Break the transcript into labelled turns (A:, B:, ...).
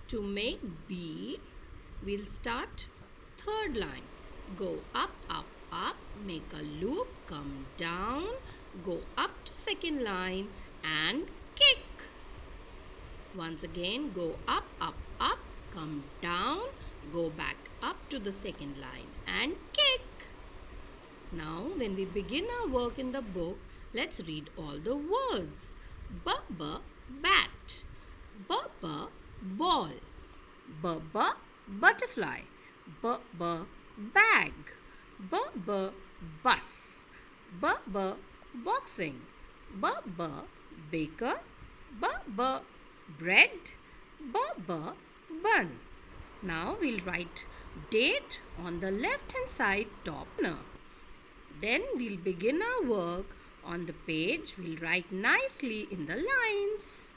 A: To make B, we'll start third line. Go up, up, up, make a loop, come down, go up to second line and kick. Once again, go up, up, up, come down, go back up to the second line and kick. Now, when we begin our work in the book, let's read all the words. Bat. Ball. Butterfly. Bag. Bus. Boxing. Baker. Bread. Bun. Now we'll write date on the left hand side top corner. Then we'll begin our work on the page. We'll write nicely in the lines.